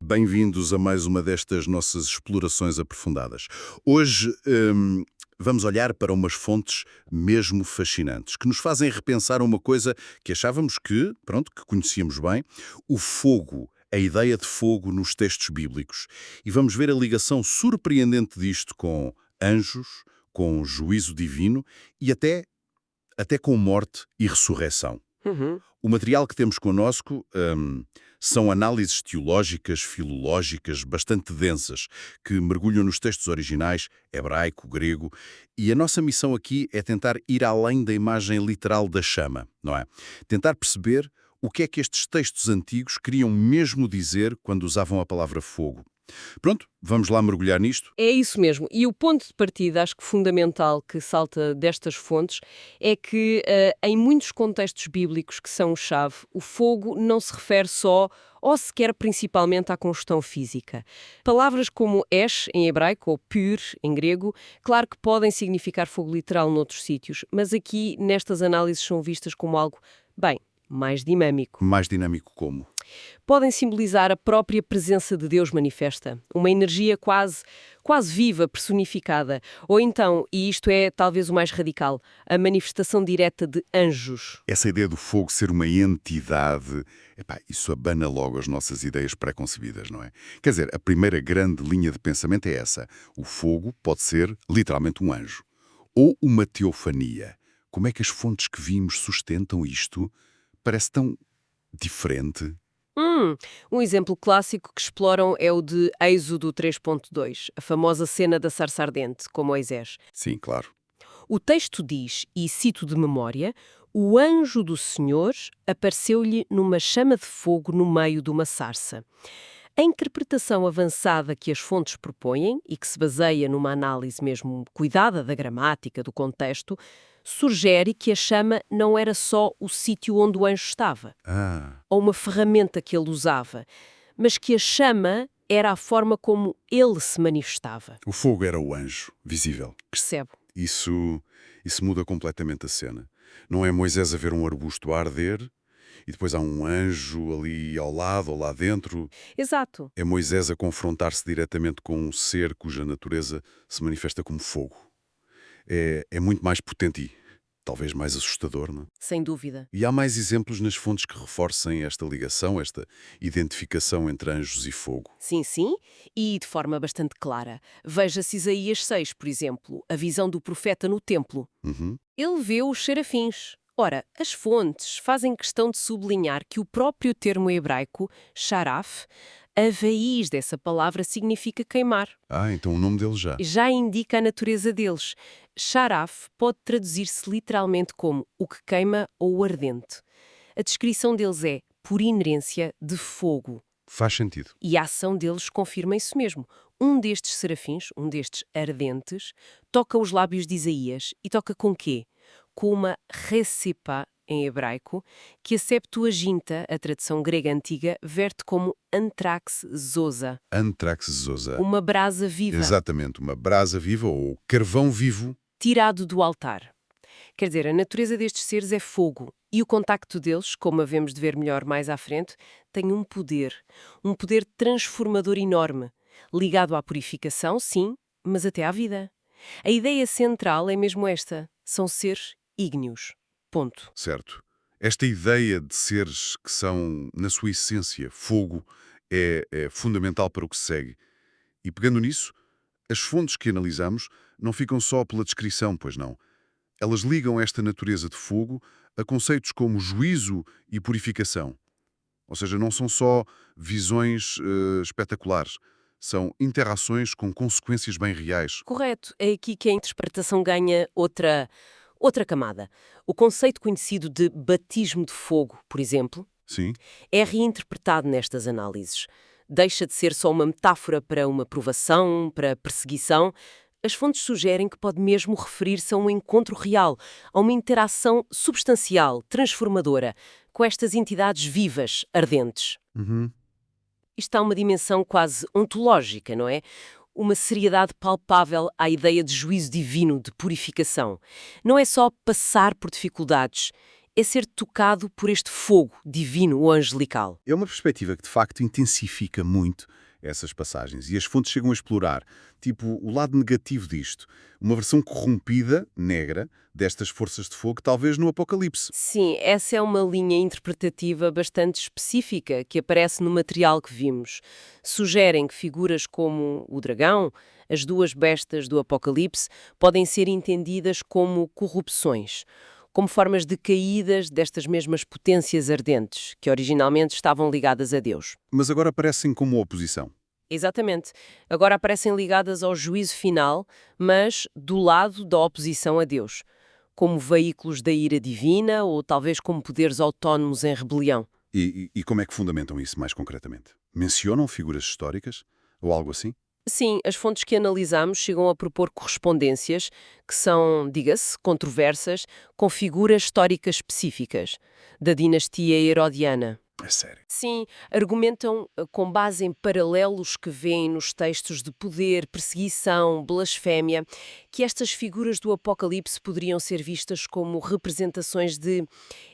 Bem-vindos a mais uma destas nossas explorações aprofundadas. Hoje vamos olhar para umas fontes mesmo fascinantes, que nos fazem repensar uma coisa que achávamos que, pronto, que conhecíamos bem, o fogo, a ideia de fogo nos textos bíblicos. E vamos ver a ligação surpreendente disto com anjos, com juízo divino e até com morte e ressurreição. Uhum. O material que temos connosco são análises teológicas, filológicas, bastante densas, que mergulham nos textos originais, hebraico, grego, e a nossa missão aqui é tentar ir além da imagem literal da chama, não é? Tentar perceber o que é que estes textos antigos queriam mesmo dizer quando usavam a palavra fogo. Pronto, vamos lá mergulhar nisto? É isso mesmo. E o ponto de partida, acho que fundamental, que salta destas fontes, é que em muitos contextos bíblicos que são chave, o fogo não se refere só ou sequer principalmente à combustão física. Palavras como esh, em hebraico, ou pur, em grego, claro que podem significar fogo literal noutros sítios, mas aqui, nestas análises, são vistas como algo, bem, mais dinâmico. Mais dinâmico como? Podem simbolizar a própria presença de Deus manifesta, uma energia quase viva, personificada. Ou então, e isto é talvez o mais radical, a manifestação direta de anjos. Essa ideia do fogo ser uma entidade, isso abana logo as nossas ideias pré-concebidas, não é? Quer dizer, a primeira grande linha de pensamento é essa. O fogo pode ser literalmente um anjo. Ou uma teofania. Como é que as fontes que vimos sustentam isto? Parece tão diferente. Um exemplo clássico que exploram é o de Êxodo 3.2, a famosa cena da sarça ardente, com Moisés. Sim, claro. O texto diz, e cito de memória, o anjo do Senhor apareceu-lhe numa chama de fogo no meio de uma sarça. A interpretação avançada que as fontes propõem, e que se baseia numa análise mesmo cuidada da gramática, do contexto, sugere que a chama não era só o sítio onde o anjo estava, ou uma ferramenta que ele usava, mas que a chama era a forma como ele se manifestava. O fogo era o anjo, visível. Percebe? Isso muda completamente a cena. Não é Moisés a ver um arbusto a arder e depois há um anjo ali ao lado ou lá dentro. Exato. É Moisés a confrontar-se diretamente com um ser cuja natureza se manifesta como fogo. É muito mais potente e talvez mais assustador, não é? Sem dúvida. E há mais exemplos nas fontes que reforcem esta ligação, esta identificação entre anjos e fogo. Sim, sim, e de forma bastante clara. Veja-se Isaías 6, por exemplo, a visão do profeta no templo. Uhum. Ele vê os serafins. Ora, as fontes fazem questão de sublinhar que o próprio termo hebraico, sharaf, a raiz dessa palavra significa queimar. Então o nome dele já. Já indica a natureza deles. Sharaf pode traduzir-se literalmente como o que queima ou o ardente. A descrição deles é, por inerência, de fogo. Faz sentido. E a ação deles confirma isso mesmo. Um destes serafins, um destes ardentes, toca os lábios de Isaías. E toca com quê? Com uma recipa, em hebraico, que a Septuaginta, a tradução grega antiga, verte como antrax zosa. Antrax zosa. Uma brasa viva. Exatamente, uma brasa viva ou carvão vivo. Tirado do altar. Quer dizer, a natureza destes seres é fogo. E o contacto deles, como havemos de ver melhor mais à frente, tem um poder transformador enorme, ligado à purificação, sim, mas até à vida. A ideia central é mesmo esta, são seres ígneos. Ponto. Certo. Esta ideia de seres que são, na sua essência, fogo, é fundamental para o que se segue. E pegando nisso, as fontes que analisamos não ficam só pela descrição, pois não. Elas ligam esta natureza de fogo a conceitos como juízo e purificação. Ou seja, não são só visões espetaculares. São interações com consequências bem reais. Correto. É aqui que a interpretação ganha outra camada. O conceito conhecido de batismo de fogo, por exemplo, Sim. é reinterpretado nestas análises. Deixa de ser só uma metáfora para uma provação, para perseguição. As fontes sugerem que pode mesmo referir-se a um encontro real, a uma interação substancial, transformadora, com estas entidades vivas, ardentes. Uhum. Isto há uma dimensão quase ontológica, não é? Uma seriedade palpável à ideia de juízo divino, de purificação. Não é só passar por dificuldades, é ser tocado por este fogo divino ou angelical. É uma perspectiva que, de facto, intensifica muito essas passagens. E as fontes chegam a explorar, tipo, o lado negativo disto. Uma versão corrompida, negra, destas forças de fogo, talvez no Apocalipse. Sim, essa é uma linha interpretativa bastante específica que aparece no material que vimos. Sugerem que figuras como o dragão, as duas bestas do Apocalipse, podem ser entendidas como corrupções, como formas decaídas destas mesmas potências ardentes, que originalmente estavam ligadas a Deus. Mas agora aparecem como oposição. Exatamente. Agora aparecem ligadas ao juízo final, mas do lado da oposição a Deus, como veículos da ira divina ou talvez como poderes autónomos em rebelião. E como é que fundamentam isso mais concretamente? Mencionam figuras históricas? Ou algo assim? Sim, as fontes que analisamos chegam a propor correspondências que são, diga-se, controversas, com figuras históricas específicas, da dinastia herodiana. É sério. Sim, argumentam com base em paralelos que vêem nos textos de poder, perseguição, blasfémia, que estas figuras do Apocalipse poderiam ser vistas como representações de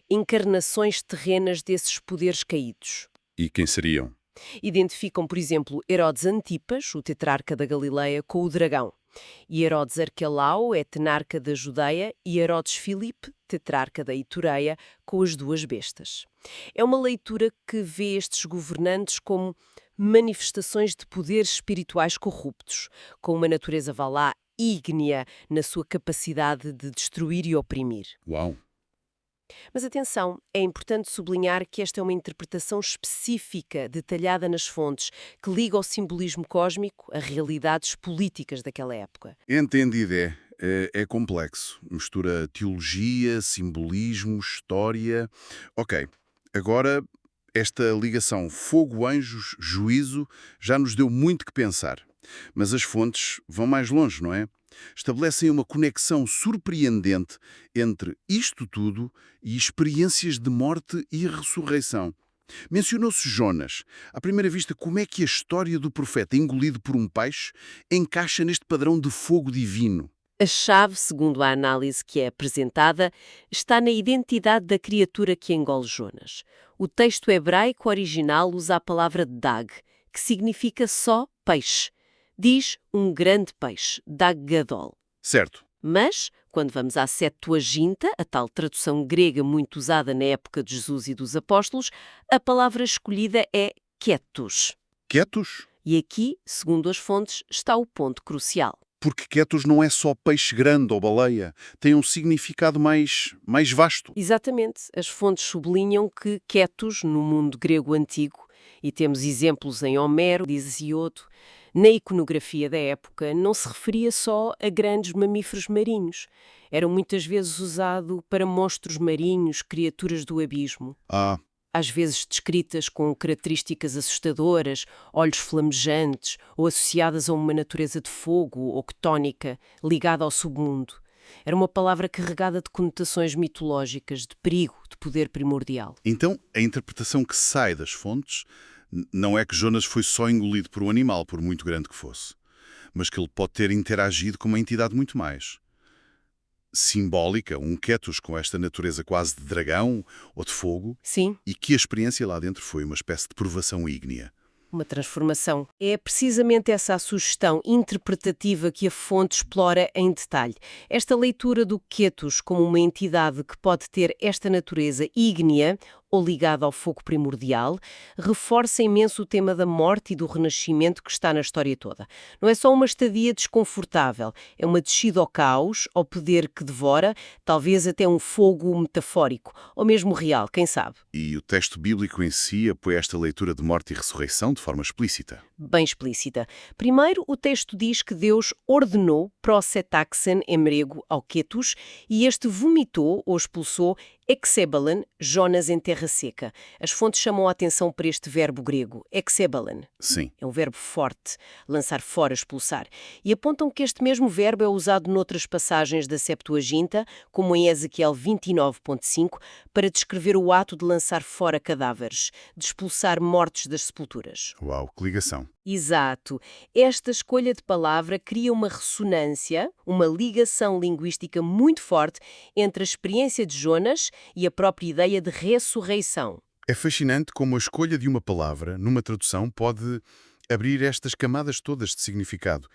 encarnações terrenas desses poderes caídos. E quem seriam? Identificam, por exemplo, Herodes Antipas, o tetrarca da Galileia, com o dragão. E Herodes Arquelau é tenarca da Judeia e Herodes Filipe, tetrarca da Itureia, com as duas bestas. É uma leitura que vê estes governantes como manifestações de poderes espirituais corruptos, com uma natureza vá lá ígnea na sua capacidade de destruir e oprimir. Uau! Mas atenção, é importante sublinhar que esta é uma interpretação específica, detalhada nas fontes, que liga ao simbolismo cósmico a realidades políticas daquela época. Entendido é complexo. Mistura teologia, simbolismo, história. Ok, agora esta ligação fogo-anjos, juízo, já nos deu muito que pensar. Mas as fontes vão mais longe, não é? Estabelecem uma conexão surpreendente entre isto tudo e experiências de morte e ressurreição. Mencionou-se Jonas. À primeira vista, como é que a história do profeta engolido por um peixe encaixa neste padrão de fogo divino? A chave, segundo a análise que é apresentada, está na identidade da criatura que engole Jonas. O texto hebraico original usa a palavra dag, que significa só peixe. Diz um grande peixe, dag gadol. Certo. Mas, quando vamos à Septuaginta, a tal tradução grega muito usada na época de Jesus e dos apóstolos, a palavra escolhida é ketos. Ketos? E aqui, segundo as fontes, está o ponto crucial. Porque ketos não é só peixe grande ou baleia. Tem um significado mais vasto. Exatamente. As fontes sublinham que ketos, no mundo grego antigo, e temos exemplos em Homero, diz Hesíodo, na iconografia da época, não se referia só a grandes mamíferos marinhos. Era muitas vezes usado para monstros marinhos, criaturas do abismo. Às vezes descritas com características assustadoras, olhos flamejantes ou associadas a uma natureza de fogo ou ctónica ligada ao submundo. Era uma palavra carregada de conotações mitológicas, de perigo, de poder primordial. Então, a interpretação que sai das fontes não é que Jonas foi só engolido por um animal, por muito grande que fosse, mas que ele pode ter interagido com uma entidade muito mais simbólica, um ketos com esta natureza quase de dragão ou de fogo. Sim. E que a experiência lá dentro foi uma espécie de provação ígnea. Uma transformação. É precisamente essa a sugestão interpretativa que a fonte explora em detalhe. Esta leitura do ketos como uma entidade que pode ter esta natureza ígnea ou ligada ao fogo primordial, reforça imenso o tema da morte e do renascimento que está na história toda. Não é só uma estadia desconfortável, é uma descida ao caos, ao poder que devora, talvez até um fogo metafórico, ou mesmo real, quem sabe. E o texto bíblico em si apoia esta leitura de morte e ressurreição de forma explícita. Bem explícita. Primeiro, o texto diz que Deus ordenou prosetaxen em grego ao ketos e este vomitou ou expulsou exebalan, Jonas em terra seca. As fontes chamam a atenção para este verbo grego, exebalan. Sim. É um verbo forte, lançar fora, expulsar. E apontam que este mesmo verbo é usado noutras passagens da Septuaginta, como em Ezequiel 29.5, para descrever o ato de lançar fora cadáveres, de expulsar mortos das sepulturas. Uau, que ligação. Exato. Esta escolha de palavra cria uma ressonância, uma ligação linguística muito forte entre a experiência de Jonas e a própria ideia de ressurreição. É fascinante como a escolha de uma palavra, numa tradução, pode abrir estas camadas todas de significado.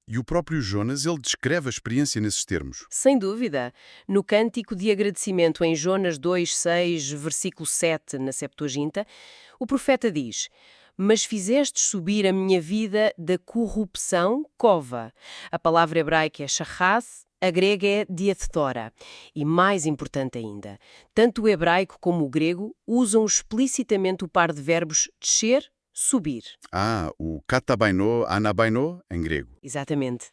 E o próprio Jonas, ele descreve a experiência nesses termos. Sem dúvida. No cântico de agradecimento em Jonas 2:6, versículo 7, na Septuaginta, o profeta diz: Mas fizestes subir a minha vida da corrupção, cova. A palavra hebraica é shachaz, a grega é diathora. E mais importante ainda, tanto o hebraico como o grego usam explicitamente o par de verbos descer, subir. O katabaino, anabaino, em grego. Exatamente.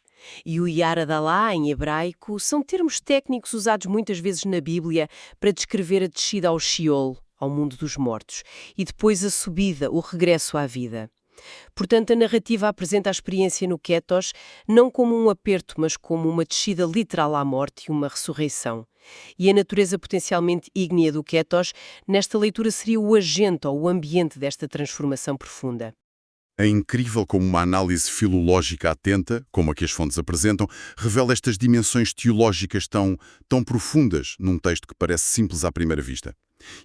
E o Yaradalá, em hebraico, são termos técnicos usados muitas vezes na Bíblia para descrever a descida ao Sheol, ao mundo dos mortos, e depois a subida, o regresso à vida. Portanto, a narrativa apresenta a experiência no Ketos não como um aperto, mas como uma descida literal à morte e uma ressurreição. E a natureza potencialmente ígnea do Ketos, nesta leitura, seria o agente ou o ambiente desta transformação profunda. É incrível como uma análise filológica atenta, como a que as fontes apresentam, revela estas dimensões teológicas tão profundas num texto que parece simples à primeira vista.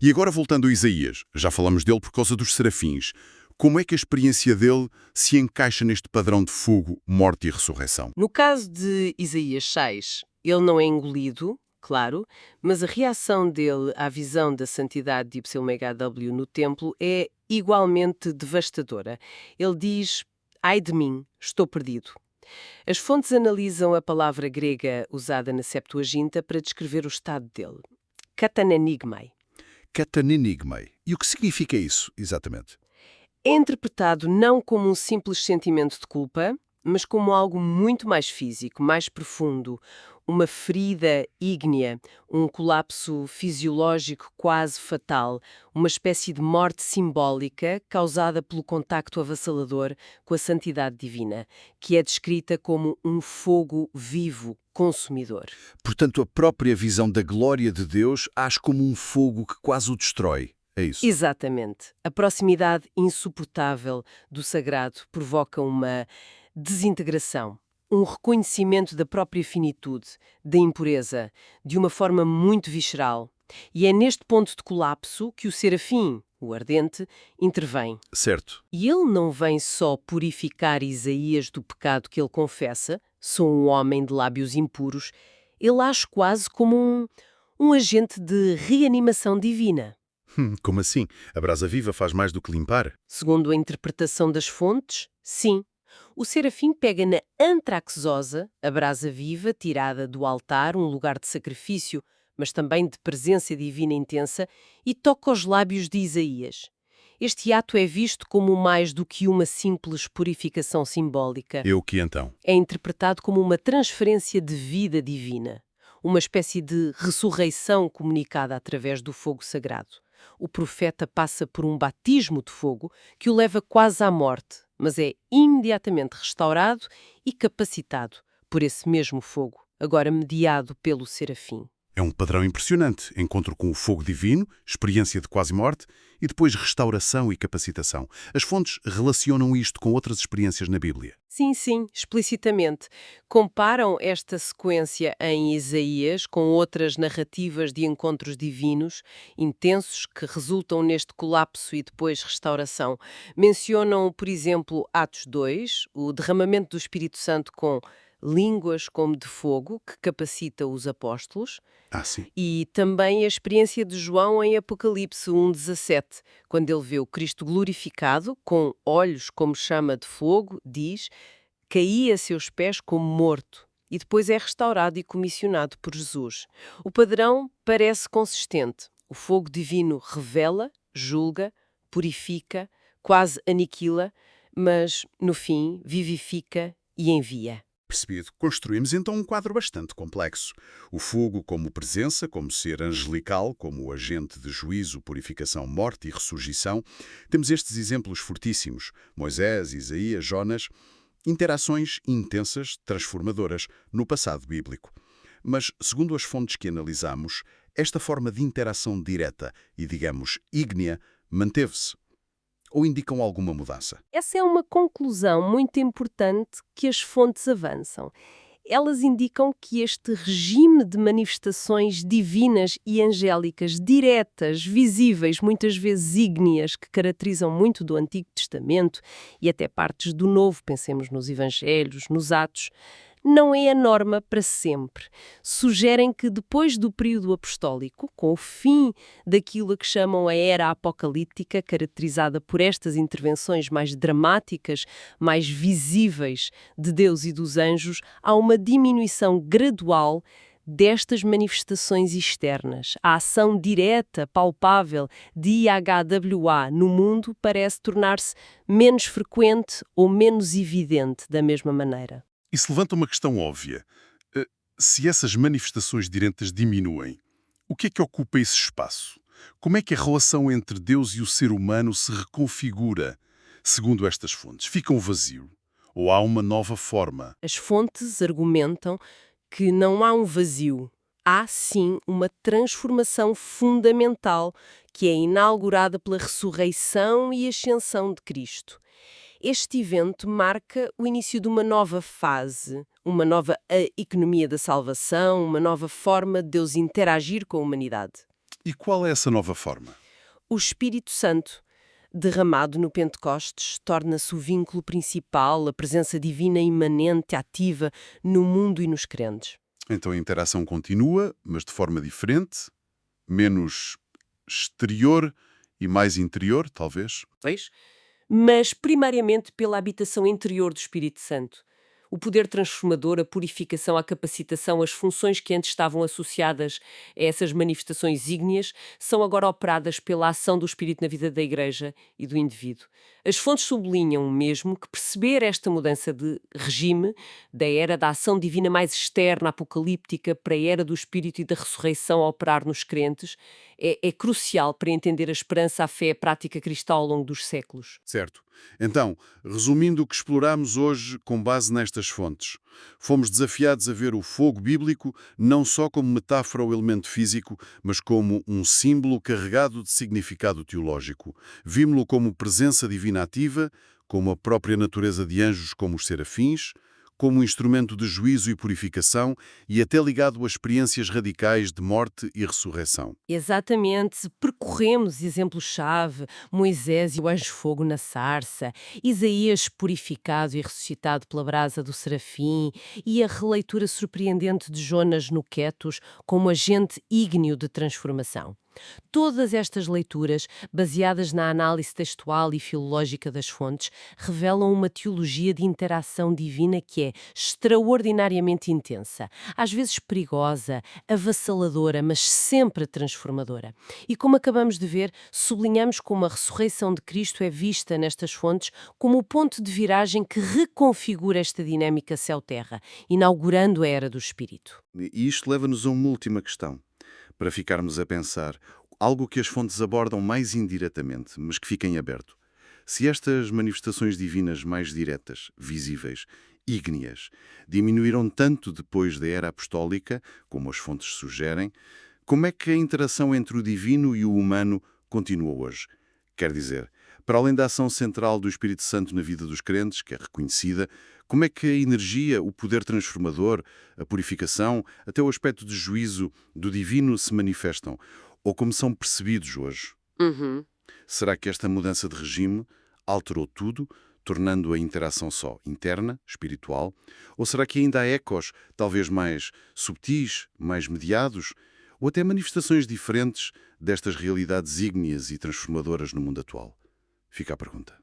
E agora voltando a Isaías, já falamos dele por causa dos serafins. Como é que a experiência dele se encaixa neste padrão de fogo, morte e ressurreição? No caso de Isaías 6, ele não é engolido, claro, mas a reação dele à visão da santidade de YHWH no templo é igualmente devastadora. Ele diz: Ai de mim, estou perdido. As fontes analisam a palavra grega usada na Septuaginta para descrever o estado dele. Katanenigmai. Katanenigmai. E o que significa isso, exatamente? É interpretado não como um simples sentimento de culpa, mas como algo muito mais físico, mais profundo, uma ferida ígnea, um colapso fisiológico quase fatal, uma espécie de morte simbólica causada pelo contacto avassalador com a santidade divina, que é descrita como um fogo vivo, consumidor. Portanto, a própria visão da glória de Deus age como um fogo que quase o destrói. É isso? Exatamente. A proximidade insuportável do sagrado provoca uma desintegração, um reconhecimento da própria finitude, da impureza, de uma forma muito visceral. E é neste ponto de colapso que o serafim, o ardente, intervém. Certo. E ele não vem só purificar Isaías do pecado que ele confessa, sou um homem de lábios impuros, ele age quase como um agente de reanimação divina. Como assim? A brasa viva faz mais do que limpar? Segundo a interpretação das fontes, sim. O serafim pega na antraxosa, a brasa viva tirada do altar, um lugar de sacrifício, mas também de presença divina intensa, e toca os lábios de Isaías. Este ato é visto como mais do que uma simples purificação simbólica. E o que então? É interpretado como uma transferência de vida divina, uma espécie de ressurreição comunicada através do fogo sagrado. O profeta passa por um batismo de fogo que o leva quase à morte, mas é imediatamente restaurado e capacitado por esse mesmo fogo, agora mediado pelo serafim. É um padrão impressionante. Encontro com o fogo divino, experiência de quase morte e depois restauração e capacitação. As fontes relacionam isto com outras experiências na Bíblia. Sim, explicitamente. Comparam esta sequência em Isaías com outras narrativas de encontros divinos, intensos, que resultam neste colapso e depois restauração. Mencionam, por exemplo, Atos 2, o derramamento do Espírito Santo com línguas como de fogo, que capacita os apóstolos, Sim. e também a experiência de João em Apocalipse 1:17, quando ele vê o Cristo glorificado, com olhos como chama de fogo, diz, caía a seus pés como morto, e depois é restaurado e comissionado por Jesus. O padrão parece consistente. O fogo divino revela, julga, purifica, quase aniquila, mas, no fim, vivifica e envia. Percebido. Construímos então um quadro bastante complexo. O fogo como presença, como ser angelical, como agente de juízo, purificação, morte e ressurgição. Temos estes exemplos fortíssimos. Moisés, Isaías, Jonas. Interações intensas, transformadoras, no passado bíblico. Mas, segundo as fontes que analisamos, esta forma de interação direta e, digamos, ígnea, manteve-se. Ou indicam alguma mudança? Essa é uma conclusão muito importante que as fontes avançam. Elas indicam que este regime de manifestações divinas e angélicas diretas, visíveis, muitas vezes ígneas, que caracterizam muito do Antigo Testamento e até partes do Novo, pensemos nos Evangelhos, nos Atos, não é a norma para sempre. Sugerem que depois do período apostólico, com o fim daquilo a que chamam a era apocalíptica, caracterizada por estas intervenções mais dramáticas, mais visíveis de Deus e dos anjos, há uma diminuição gradual destas manifestações externas. A ação direta, palpável de IHWA no mundo parece tornar-se menos frequente ou menos evidente da mesma maneira. Isso levanta uma questão óbvia. Se essas manifestações diretas diminuem, o que é que ocupa esse espaço? Como é que a relação entre Deus e o ser humano se reconfigura, segundo estas fontes? Fica um vazio? Ou há uma nova forma? As fontes argumentam que não há um vazio. Há, sim, uma transformação fundamental que é inaugurada pela ressurreição e ascensão de Cristo. Este evento marca o início de uma nova fase, uma nova economia da salvação, uma nova forma de Deus interagir com a humanidade. E qual é essa nova forma? O Espírito Santo, derramado no Pentecostes, torna-se o vínculo principal, a presença divina imanente, ativa no mundo e nos crentes. Então a interação continua, mas de forma diferente, menos exterior e mais interior, talvez. Veis? Mas primariamente pela habitação interior do Espírito Santo. O poder transformador, a purificação, a capacitação, as funções que antes estavam associadas a essas manifestações ígneas são agora operadas pela ação do Espírito na vida da Igreja e do indivíduo. As fontes sublinham mesmo que perceber esta mudança de regime, da era da ação divina mais externa, apocalíptica, para a era do Espírito e da ressurreição a operar nos crentes, é crucial para entender a esperança, a fé e a prática cristã ao longo dos séculos. Certo. Então, resumindo o que exploramos hoje com base nestas fontes, fomos desafiados a ver o fogo bíblico não só como metáfora ou elemento físico, mas como um símbolo carregado de significado teológico. Vimos-lo como presença divina ativa, como a própria natureza de anjos como os serafins, como um instrumento de juízo e purificação e até ligado a experiências radicais de morte e ressurreição. Exatamente, percorremos exemplos-chave, Moisés e o anjo-fogo na sarça, Isaías purificado e ressuscitado pela brasa do serafim e a releitura surpreendente de Jonas no Quetos como agente ígneo de transformação. Todas estas leituras, baseadas na análise textual e filológica das fontes, revelam uma teologia de interação divina que é extraordinariamente intensa, às vezes perigosa, avassaladora, mas sempre transformadora. E como acabamos de ver, sublinhamos como a ressurreição de Cristo é vista nestas fontes como o ponto de viragem que reconfigura esta dinâmica céu-terra, inaugurando a era do Espírito. E isto leva-nos a uma última questão, para ficarmos a pensar, algo que as fontes abordam mais indiretamente, mas que fica em aberto. Se estas manifestações divinas mais diretas, visíveis, ígneas, diminuíram tanto depois da era apostólica, como as fontes sugerem, como é que a interação entre o divino e o humano continua hoje? Quer dizer, para além da ação central do Espírito Santo na vida dos crentes, que é reconhecida, como é que a energia, o poder transformador, a purificação, até o aspecto de juízo do divino se manifestam? Ou como são percebidos hoje? Será que esta mudança de regime alterou tudo, tornando a interação só interna, espiritual? Ou será que ainda há ecos, talvez mais subtis, mais mediados? Ou até manifestações diferentes destas realidades ígneas e transformadoras no mundo atual? Fica a pergunta.